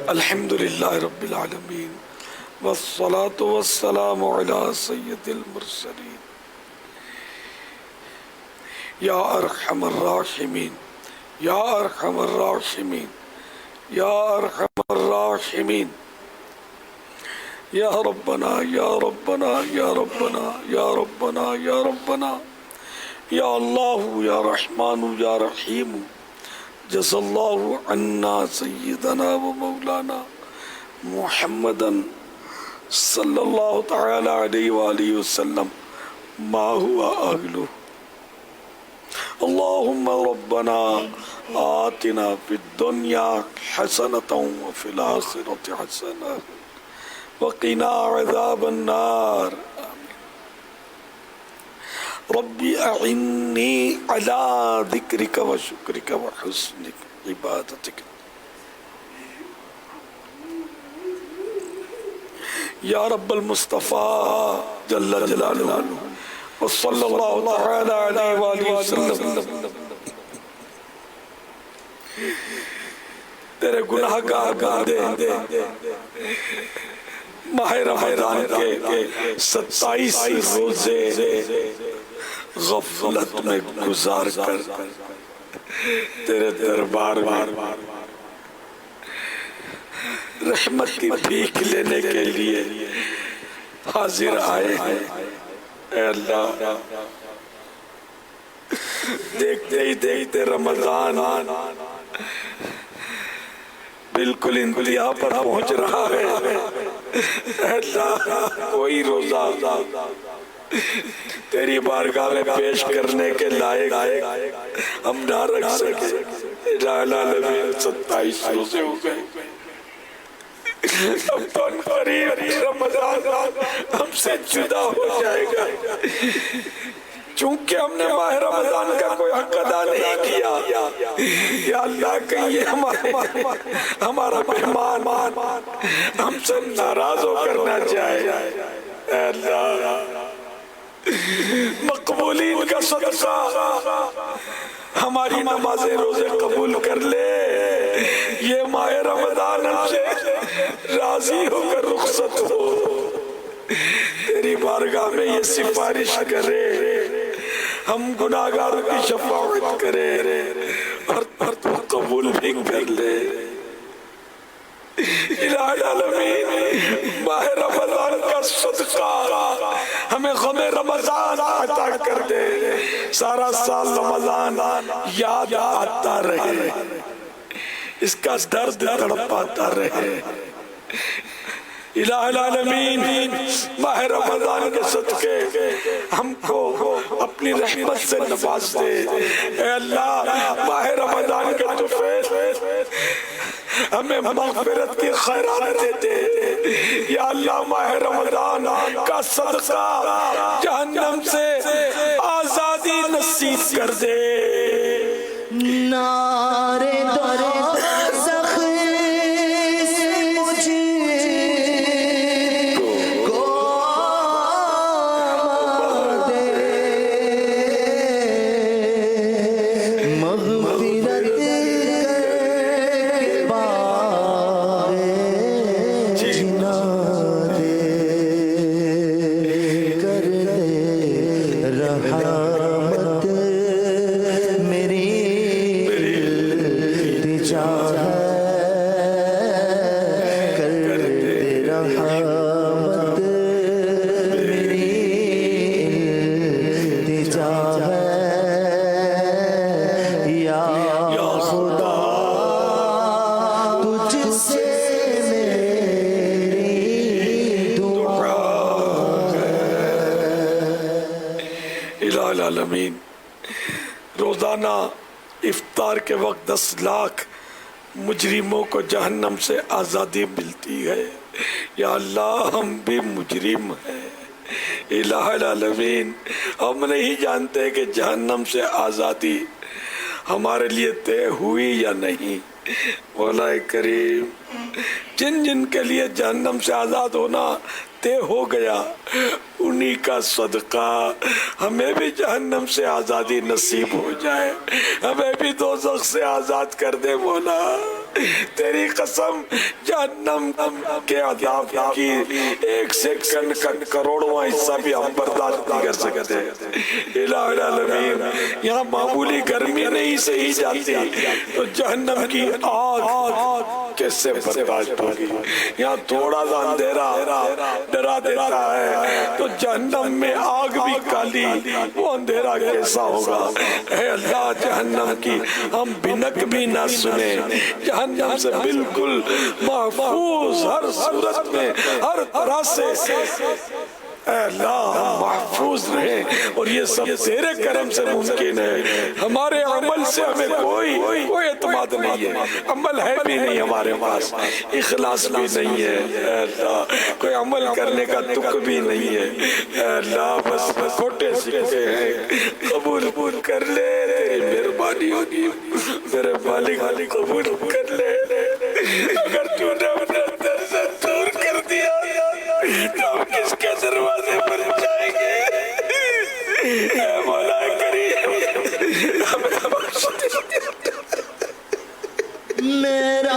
الحمدللہ رب العالمین والصلاة والسلام علی سید المرسلین یا ارحم الراحمین یا ارحم الراحمین یا ارحم الراحمین یا ربنا یا ربنا یا ربنا یا ربنا یا ربنا یا اللہ یا رحمان یا رحیم جزا اللہ عنا سیدنا و مولانا محمدا صلی اللہ تعالی علیہ وآلہ وسلم ما ہوا اہلہ اللہم ربنا آتنا فی الدنیا حسنة وفی الآخرة حسنة وقنا عذاب النار ربی اعنی علی ذکرک و شکرک و حسن عبادتک یا رب المصطفیٰ جل جلالہ وصلی اللہ تعالی علیہ وآلہ وسلم تیرے گناہ گار دے ماہ رمضان کے 27 روزے غفلت میں گزار کر تیرے دربار میں رحمت کی بھیک لینے کے لیے حاضر آئے ہیں اے اللہ دیکھتے ہی دیکھتے رمضان بالکل انتہا پر پہنچ رہا ہے اے اللہ کوئی روزہ تیری بارگاہ میں پیش کرنے کے لائق ہم نہ رکھ سکے العالمین 27 روزے ہو گئے اب تو قریب رمضان ہم سے جدا ہو جائے گا چونکہ ہم نے ماہ رمضان کا کوئی حق ادا نہیں کیا یا اللہ کہیں ہمارا مہمان ہم سے ناراض ہو کرنا چاہے اے اللہ مقبولین کا صدقہ ہماری نمازیں روزے قبول کر لے یہ ماہ رمضان ہم سے راضی ہو کر رخصت ہو تیری بارگاہ میں یہ سفارش کرے ہم گناہگاروں کی شفاعت کرے اور تو قبول بھی کر لے الہ العالمین ماہ رمضان کا صدقہ ہمیں غم رمضان عطا کر دے سارا سال رمضان یاد آتا رہے اس کا درد تڑپاتا رہے الہ العالمین ماہ رمضان کے صدقے ہم کو اپنی رحمت سے نواز دے اے اللہ ماہ رمضان کے تحفے ہمیں مغفرت کی خیرات دے یا اللہ ماہ رمضان کا صدقہ جہنم سے آزادی نصیب کر دے نعرے العالمین روزانہ افطار کے وقت 10 لاکھ مجرموں کو جہنم سے آزادی ملتی ہے یا اللہ ہم بھی مجرم ہیں الہ العالمین ہم نہیں جانتے کہ جہنم سے آزادی ہمارے لیے طے ہوئی یا نہیں مولا کریم جن جن کے لیے جہنم سے آزاد ہونا طے ہو گیا انہی کا صدقہ ہمیں بھی جہنم سے آزادی نصیب ہو جائے ہمیں بھی دوزخ سے آزاد کر دے مولا تیری قسم جہنم کے عذاب کی ایک سیکنڈ کا کروڑواں حصہ بھی ہم برداشت نہیں کر سکتے. الہ العالمین یہاں معمولی گرمی نہیں سہی جاتی تو جہنم کی آگ کیسے برداشت ہوگی. یہاں تھوڑا سا اندھیرا ڈرا دیتا ہے تو جہنم میں آگ بھی کالی، وہ اندھیرا کیسا ہوگا. اے اللہ جہنم کی ہم بھنک بھی نہ سنیں، جہنم سے بالکل محفوظ ہر صورت میں ہر طرح سے اے اللہ ہم محفوظ رہیں. اور یہ سب تیرے کرم سے ممکن ہے. ہمارے عمل سے ہمیں کوئی اعتماد نہیں ہے، عمل ہے بھی نہیں ہمارے پاس، اخلاص بھی نہیں ہے. اے اللہ کوئی عمل کرنے کا تک بھی نہیں ہے. اے اللہ بس کھوٹے سکے ہیں، قبول کر لے، تیری مہربانی ہوگی میرے مالک، قبول کر لے. اگر تو نے اپنے اندر سے دور کر دیا تو ہم کس کے دروازے پر جائیں گے. اے مولا کریم ہمیں بخش دے. میرا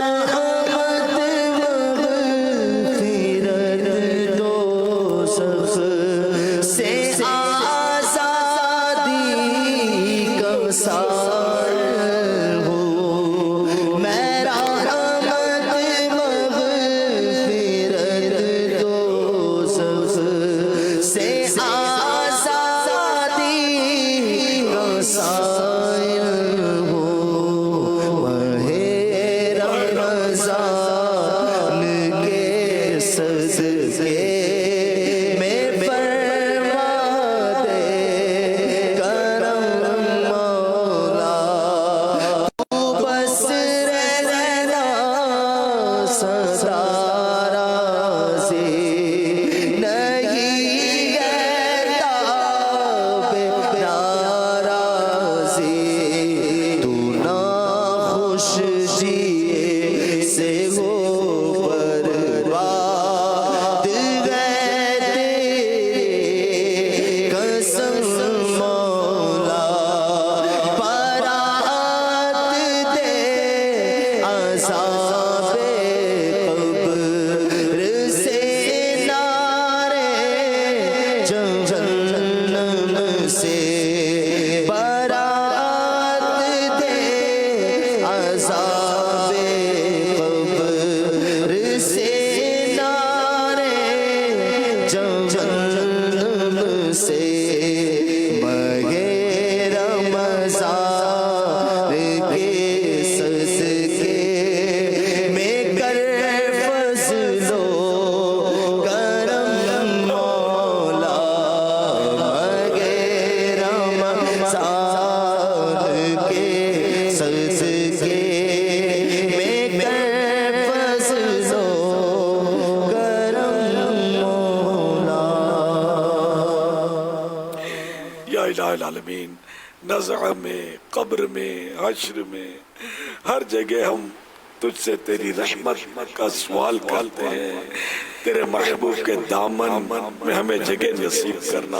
العالمین نزع میں، قبر میں، حشر میں، ہر جگہ ہم تجھ سے تیری رحمت کا سوال کرتے ہیں. تیرے محبوب کے دامن میں ہمیں جگہ نصیب کرنا،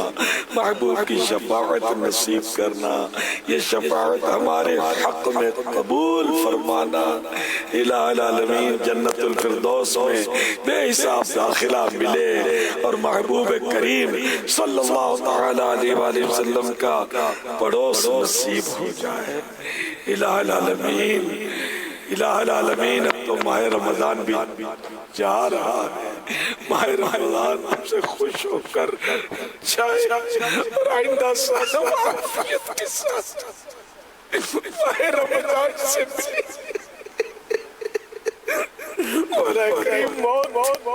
محبوب کی شفاعت نصیب کرنا، یہ شفاعت ہمارے حق میں قبول فرمانا. الہ العالمین جنت الفردوس میں بے حساب داخلہ ملے اور محبوب کریم صلی اللہ تعالی علیہ وآلہ وسلم کا پڑوس نصیب ہو جائے. الہ العالمین الہ العالمین اب تو ماہ رمضان بھی جا رہا ہے. ماہ رمضان ہم سے خوش ہو کر جائے اور آئندہ سال عافیت کے ساتھ ماہ رمضان سے ملے. مولا کریم موت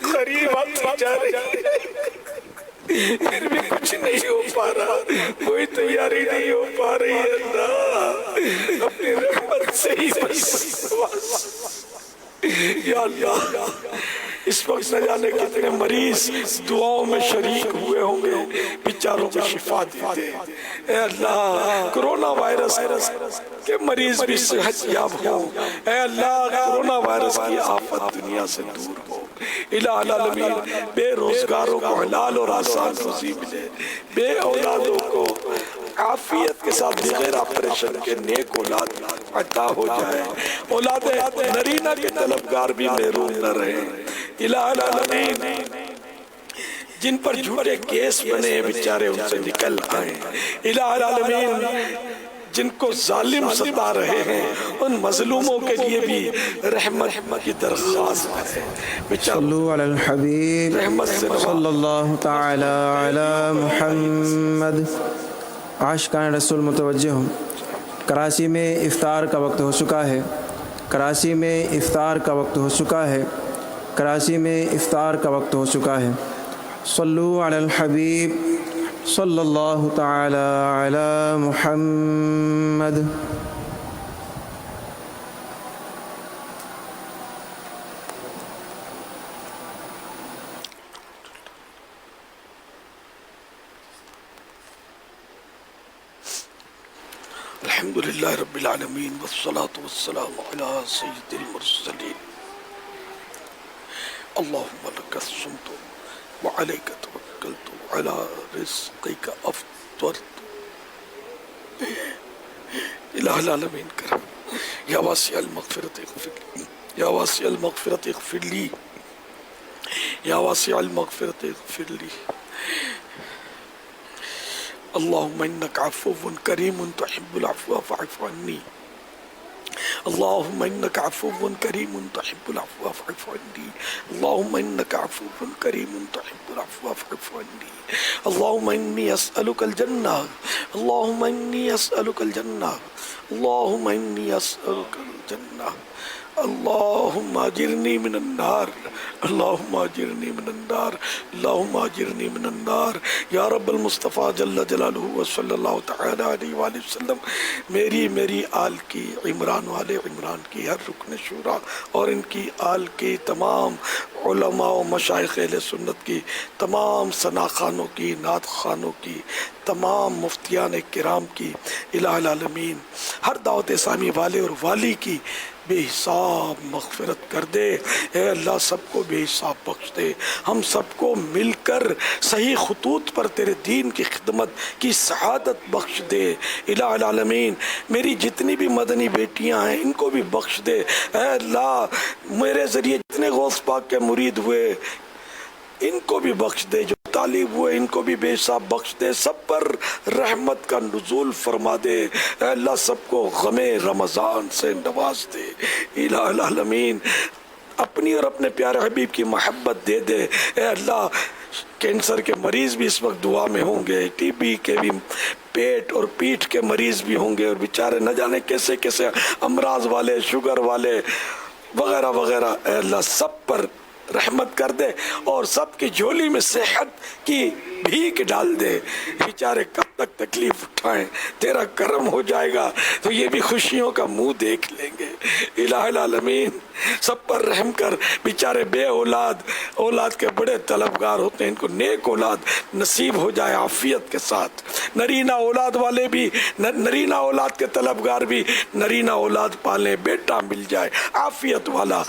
قریب آتی جا رہی ہے، پھر بھی کچھ نہیں ہو پا رہا، کوئی تیاری نہیں ہو پا رہی ہے. اللہ اپنی رحمت سے ہی بس. یا اللہ اس وقت نہ جانے کتنے مریض دعاؤں میں شریک ہوئے ہوں گے، بیچاروں کو شفا دے دے. اے اللہ کرونا وائرس کے مریض بھی صحت یاب ہو. اے اللہ کرونا وائرس کی آفت دنیا سے دور ہو. الہ العالمین بے روزگاروں کو حلال اور آسان روزی ملے، بے اولادوں کو عافیت کے ساتھ بغیر آپریشن کے نیک اولاد عطا ہو جائے، اولاد نرینہ کے طلبگار بھی محروم نہ رہے۔ الہ العالمین جن پر جھوٹے کیس بنے ہیں بیچارے ان سے نکل آئیں۔ الہ العالمین جن کو ظالم ستا رہے ہیں ان مظلوموں کے لیے بھی رحمت کی درخواست ہے۔ صلو علی الحبیب صلی اللہ تعالی علی محمد۔ عاشقان رسول متوجہ ہوں، کراچی میں افطار کا وقت ہو چکا ہے، کراچی میں افطار کا وقت ہو چکا ہے، کراچی میں افطار کا وقت ہو چکا ہے۔ صلو علی الحبیب صلی اللہ تعالی علی محمد۔ الحمدللہ رب العالمین والصلاة والسلام علی سید المرسلین۔ اللہم لک الصمت وعلیک توکلت وعلی رزقک افطرت۔ الہ العالمین کرم، یا واسع المغفرت اغفر لی، یا واسع المغفرت اغفر لی، یا واسع المغفرت اغفر لی۔ اللہم انک عفو کریم تحب العفو فاعف عنی، اللہم انک عفو کریم تحب العفو فاعف عنی، اللہم انک عفو کریم تحب العفو فاعف عنی، اللہم انی اسألک الجنہ، اللہم انی اسألک الجنہ، اللہم انی اسألک الجنہ، اللہم اجرنی من النار، اللہم اجرنی من النار، اللہم اجرنی من النار۔ یا رب المصطفیٰ جل جلالہ وصلی اللہ تعالی علیہ وآلہ وسلم میری آل کی، عمران والے عمران کی، ہر رکن شورا اور ان کی آل کی، تمام علماء و مشائخ اہل سنت کی، تمام ثنا خانوں کی، نعت خانوں کی، تمام مفتیان کرام کی، الہ العالمین ہر دعوت اسلامی والے اور والی کی بے حساب مغفرت کر دے۔ اے اللہ سب کو بے حساب بخش دے، ہم سب کو مل کر صحیح خطوط پر تیرے دین کی خدمت کی سعادت بخش دے۔ الہ العالمین میری جتنی بھی مدنی بیٹیاں ہیں ان کو بھی بخش دے۔ اے اللہ میرے ذریعے جتنے غوث پاک کے مرید ہوئے ان کو بھی بخش دے، جو طالب ہوئے ان کو بھی بے حساب بخش دے، سب پر رحمت کا نزول فرما دے۔ اے اللہ سب کو غم رمضان سے نواز دے۔ الہ العالمین اپنی اور اپنے پیارے حبیب کی محبت دے دے۔ اے اللہ کینسر کے مریض بھی اس وقت دعا میں ہوں گے، ٹی بی کے بھی، پیٹ اور پیٹھ کے مریض بھی ہوں گے، اور بیچارے نہ جانے کیسے کیسے امراض والے، شوگر والے وغیرہ وغیرہ۔ اے اللہ سب پر رحمت کر دے اور سب کی جھولی میں صحت کی بھیک ڈال دے۔ بیچارے کب تک تکلیف اٹھائیں، تیرا کرم ہو جائے گا تو یہ بھی خوشیوں کا منہ دیکھ لیں گے۔ الہ العالمین سب پر رحم کر، بیچارے بے اولاد کے بڑے طلبگار ہوتے ہیں، ان کو نیک اولاد نصیب ہو جائے عافیت کے ساتھ۔ نرینہ اولاد والے بھی، نرینہ اولاد کے طلبگار بھی نرینہ اولاد پالیں، بیٹا مل جائے عافیت والا،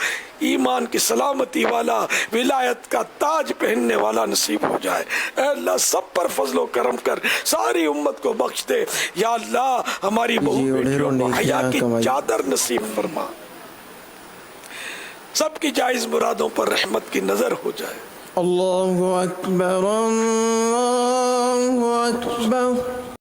ایمان کی سلامتی والا، ولایت کا تاج پہننے والا نصیب ہو جائے۔ اے اللہ سب پر فضل و کرم کر، ساری امت کو بخش دے۔ یا اللہ ہماری بہو بیٹیوں کو حیا کی چادر نصیب فرما، سب کی جائز مرادوں پر رحمت کی نظر ہو جائے۔ اللہ اکبر اللہ اکبر۔